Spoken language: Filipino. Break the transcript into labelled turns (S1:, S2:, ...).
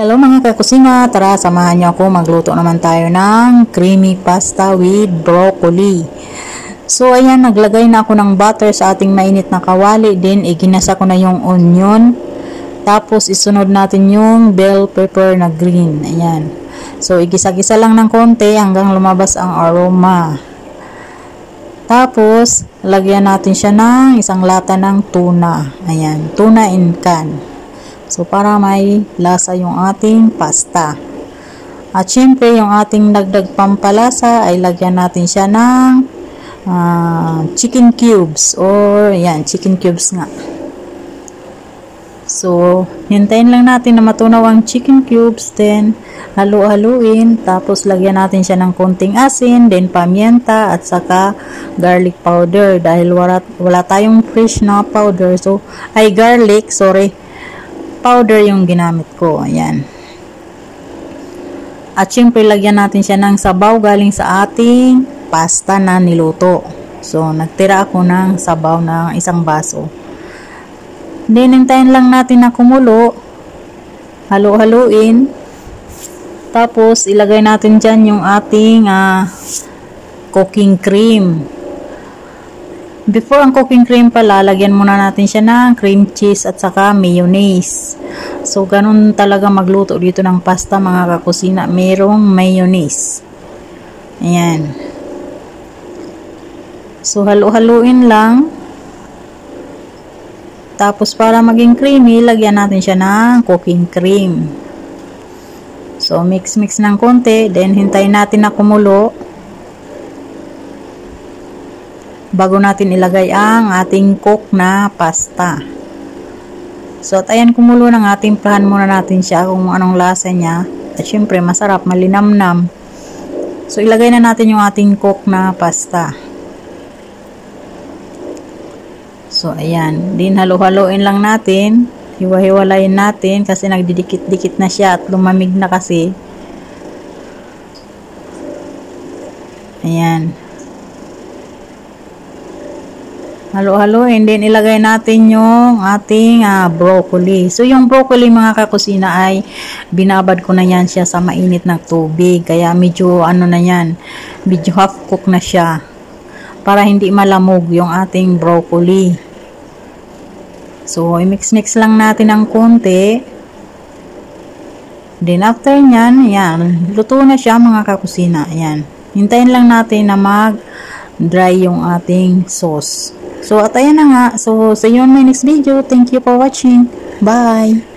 S1: Hello mga kakusina, tara samahan niyo ako, magluto naman tayo ng creamy pasta with broccoli. So ayan, naglagay na ako ng butter sa ating mainit na kawali, then iginasa ko na yung onion. Tapos isunod natin yung bell pepper na green. Ayan. So igisa-gisa lang ng konti hanggang lumabas ang aroma. Tapos lagyan natin siya ng isang lata ng tuna. Ayan, tuna in can. So, para may lasa yung ating pasta. At syempre, yung ating dagdag pampalasa ay lagyan natin siya ng chicken cubes. Or, yan, chicken cubes nga. So, hintayin lang natin na matunaw ang chicken cubes. Then, halu-haluin. Tapos, lagyan natin siya ng konting asin. Then, pamienta at saka garlic powder. Dahil wala tayong fresh na powder. So, ay garlic, sorry. Powder yung ginamit ko. Ayan. At syempre, lagyan natin siya ng sabaw galing sa ating pasta na niluto. So, nagtira ako ng sabaw ng isang baso. Then, hintayin lang natin na kumulo. Halu-haluin. Tapos, ilagay natin dyan yung ating cooking cream. Before ang cooking cream pala, lagyan muna natin siya ng cream cheese at saka mayonnaise. So, ganun talaga magluto dito ng pasta mga kakusina. Merong mayonnaise. Ayan. So, halu-haluin lang. Tapos, para maging creamy, lagyan natin siya ng cooking cream. So, mix-mix ng konti. Then, hintayin natin na kumulo. Bago natin ilagay ang ating cook na pasta. So, at ayan, kumulo ng ating timplahan muna natin siya kung anong lasa niya. At syempre, masarap, malinamnam. So, ilagay na natin yung ating cook na pasta. So, ayan. Din, halo-haloin lang natin. Hiwa-hiwalayin natin kasi nagdidikit-dikit na siya at lumamig na kasi. Ayan. Halo-haloin, then ilagay natin yung ating broccoli. So, yung broccoli mga kakusina ay binabad ko na yan siya sa mainit na tubig. Kaya medyo ano na yan, medyo half cook na siya. Para hindi malamog yung ating broccoli. So, i-mix-mix lang natin ng konti. Then, after nyan, yan, luto na siya mga kakusina. Ayan. Hintayin lang natin na mag-dry yung ating sauce. So, at ayan na nga. So, see you on my next video. Thank you for watching. Bye!